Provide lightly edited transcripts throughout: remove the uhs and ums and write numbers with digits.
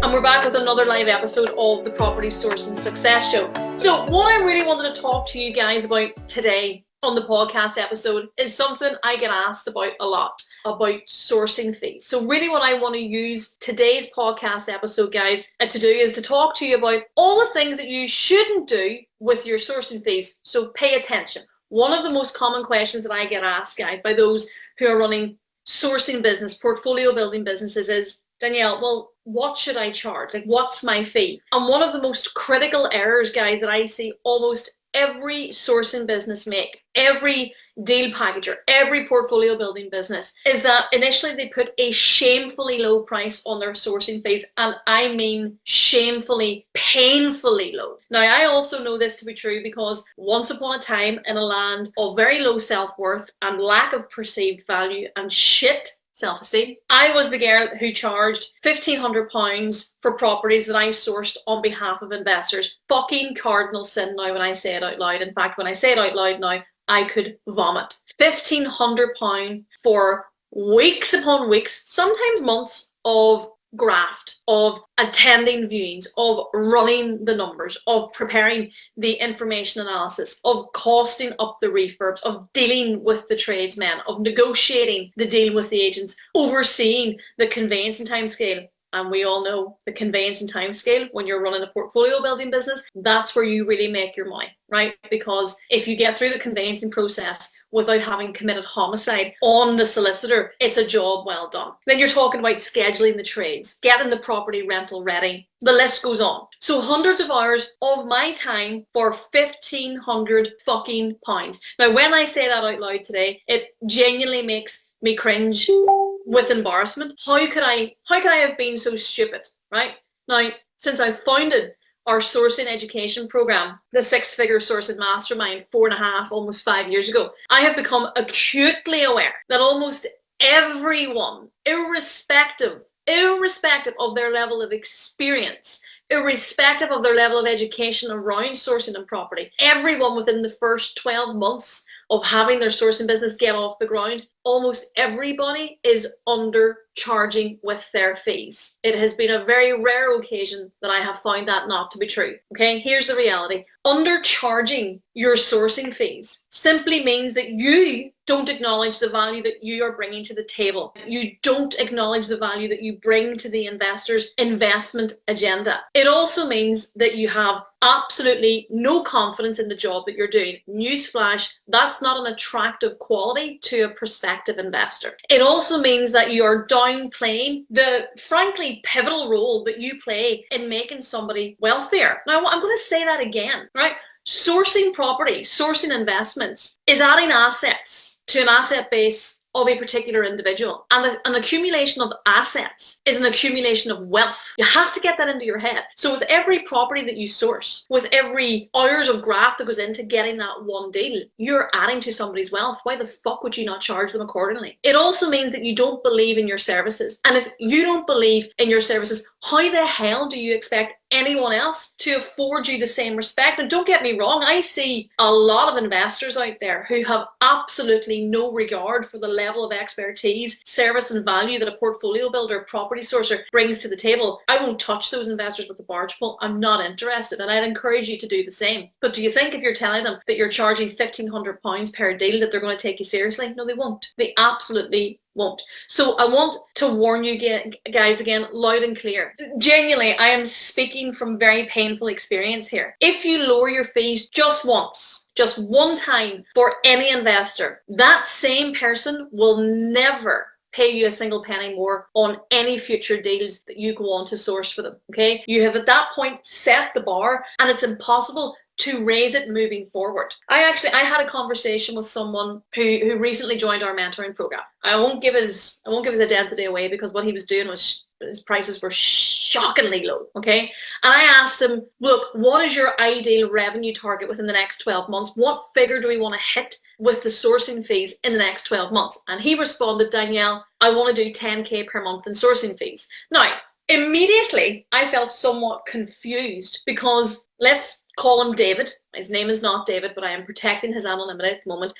And we're back with another live episode of the Property Sourcing Success Show. So what I really wanted to talk to you guys about today on the podcast episode is something I get asked about a lot, about sourcing fees. So really what I want to use today's podcast episode, guys, to do is to talk to you about all the things that you shouldn't do with your sourcing fees. So pay attention. One of the most common questions that I get asked, guys, by those who are running sourcing business, portfolio building businesses is, Danielle, well, what should I charge? Like, what's my fee? And one of the most critical errors, guys, that I see almost every sourcing business make, every deal packager, every portfolio building business, is that initially they put a shamefully low price on their sourcing fees. And I mean shamefully, painfully low. Now, I also know this to be true because once upon a time in a land of very low self-worth and lack of perceived value and shit self-esteem, I was the girl who charged £1,500 for properties that I sourced on behalf of investors. Fucking cardinal sin now when I say it out loud. In fact, when I say it out loud now, I could vomit. £1,500 for weeks upon weeks, sometimes months of graft, of attending viewings, of running the numbers, of preparing the information analysis, of costing up the refurbs, of dealing with the tradesmen, of negotiating the deal with the agents, overseeing the conveyancing timescale. And we all know the conveyancing timescale when you're running a portfolio building business, that's where you really make your money, right? Because if you get through the conveyancing process without having committed homicide on the solicitor, it's a job well done. Then you're talking about scheduling the trades, getting the property rental ready. The list goes on. So hundreds of hours of my time for 1,500 fucking pounds. Now, when I say that out loud today, it genuinely makes me cringe with embarrassment. How could I have been so stupid, right? Now, since I founded our sourcing education program, the six-figure sourcing mastermind, 4.5, almost 5 years ago, I have become acutely aware that almost everyone, irrespective of their level of experience, irrespective of their level of education around sourcing and property, everyone within the first 12 months of having their sourcing business get off the ground, almost everybody is undercharging with their fees. It has been a very rare occasion that I have found that not to be true. Okay, here's the reality. Undercharging your sourcing fees simply means that you don't acknowledge the value that you are bringing to the table. You don't acknowledge the value that you bring to the investor's investment agenda. It also means that you have absolutely no confidence in the job that you're doing. Newsflash, that's not an attractive quality to a prospective investor. It also means that you are downplaying the frankly pivotal role that you play in making somebody wealthier. Now, I'm going to say that again, right? Sourcing property, sourcing investments is adding assets to an asset base of a particular individual. And an accumulation of assets is an accumulation of wealth. You have to get that into your head. So with every property that you source, with every hours of graft that goes into getting that one deal, you're adding to somebody's wealth. Why the fuck would you not charge them accordingly? It also means that you don't believe in your services. And if you don't believe in your services, how the hell do you expect anyone else to afford you the same respect? And don't get me wrong, I see a lot of investors out there who have absolutely no regard for the level of expertise, service and value that a portfolio builder, property sourcer brings to the table. I won't touch those investors with a barge pole. I'm not interested, and I'd encourage you to do the same. But do you think if you're telling them that you're charging £1,500 per deal that they're going to take you seriously? No, they won't. They absolutely won't. So I want to warn you guys again, loud and clear. Genuinely, I am speaking from very painful experience here. If you lower your fees just once, just one time for any investor, that same person will never pay you a single penny more on any future deals that you go on to source for them. Okay? You have at that point set the bar, and it's impossible to raise it moving forward. I had a conversation with someone who recently joined our mentoring program. I won't give his identity away because what he was doing was his prices were shockingly low. Okay, and I asked him, look, what is your ideal revenue target within the next 12 months? What figure do we want to hit with the sourcing fees in the next 12 months? And he responded, Danielle, I want to do 10K per month in sourcing fees. Now, immediately, I felt somewhat confused because let's call him David. His name is not David, but I am protecting his anonymity at the moment.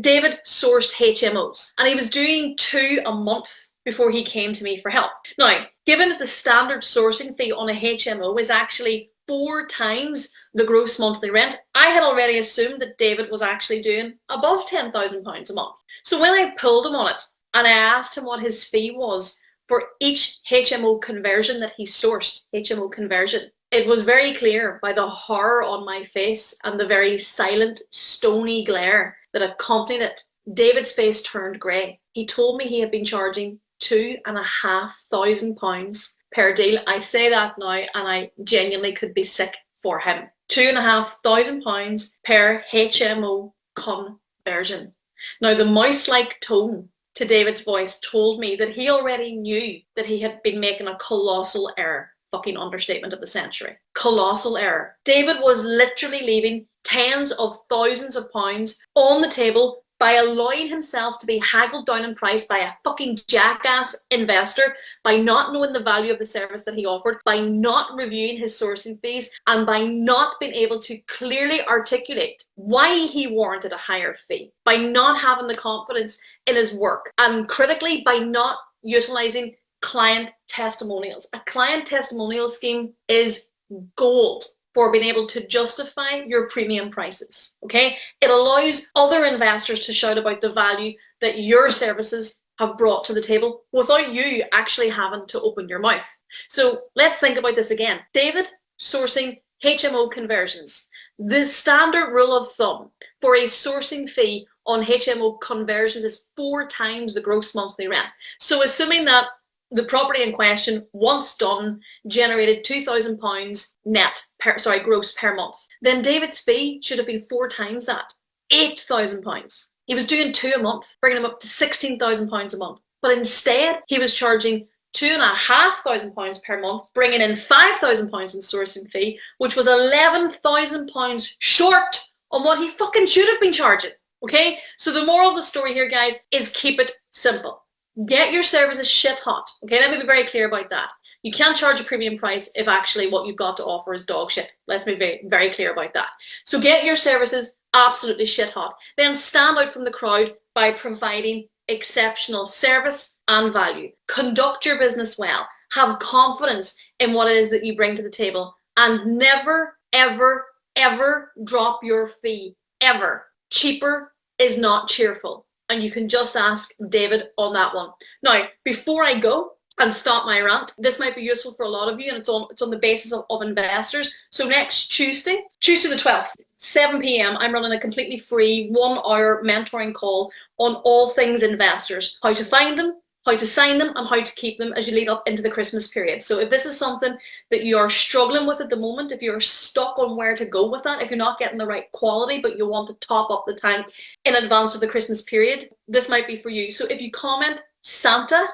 David sourced HMOs, and he was doing 2 a month before he came to me for help. Now, given that the standard sourcing fee on a HMO is actually 4 times the gross monthly rent, I had already assumed that David was actually doing above £10,000 a month. So when I pulled him on it and I asked him what his fee was for each HMO conversion that he sourced, HMO conversion, it was very clear by the horror on my face and the very silent, stony glare that accompanied it. David's face turned grey. He told me he had been charging £2,500 per deal. I say that now and I genuinely could be sick for him. £2,500 per HMO conversion. Now, the mouse-like tone to David's voice told me that he already knew that he had been making a colossal error. Fucking understatement of the century. Colossal error. David was literally leaving tens of thousands of pounds on the table by allowing himself to be haggled down in price by a fucking jackass investor, by not knowing the value of the service that he offered, by not reviewing his sourcing fees, and by not being able to clearly articulate why he warranted a higher fee, by not having the confidence in his work, and critically, by not utilizing client testimonials. A client testimonial scheme is gold for being able to justify your premium prices, okay? It allows other investors to shout about the value that your services have brought to the table without you actually having to open your mouth. So let's think about this again. David sourcing HMO conversions. The standard rule of thumb for a sourcing fee on HMO conversions is 4 times the gross monthly rent. So assuming that the property in question, once done, generated £2,000 gross per month, then David's fee should have been 4 times that, £8,000. He was doing 2 a month, bringing him up to £16,000 a month. But instead, he was charging £2,500 per month, bringing in £5,000 in sourcing fee, which was £11,000 short on what he fucking should have been charging. Okay? So the moral of the story here, guys, is keep it simple. Get your services shit hot. Okay, let me be very clear about that. You can't charge a premium price if actually what you've got to offer is dog shit. Let's be very, very clear about that. So get your services absolutely shit hot. Then stand out from the crowd by providing exceptional service and value. Conduct your business well. Have confidence in what it is that you bring to the table. And never, ever, ever drop your fee. Ever. Cheaper is not cheerful. And you can just ask David on that one. Now, before I go and stop my rant, this might be useful for a lot of you, and it's on the basis of investors. So next Tuesday the 12th, 7 p.m, I'm running a completely free 1-hour mentoring call on all things investors. How to find them, how to sign them, and how to keep them as you lead up into the Christmas period. So if this is something that you are struggling with at the moment, if you're stuck on where to go with that, if you're not getting the right quality, but you want to top up the tank in advance of the Christmas period, this might be for you. So if you comment Santa,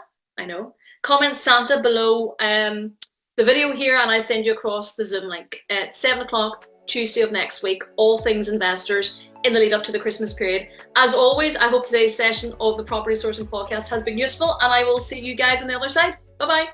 comment Santa below the video here, and I send you across the Zoom link at 7 o'clock Tuesday of next week, all things investors, in the lead up to the Christmas period. As always, I hope today's session of the Property Sourcing Podcast has been useful, and I will see you guys on the other side. Bye-bye.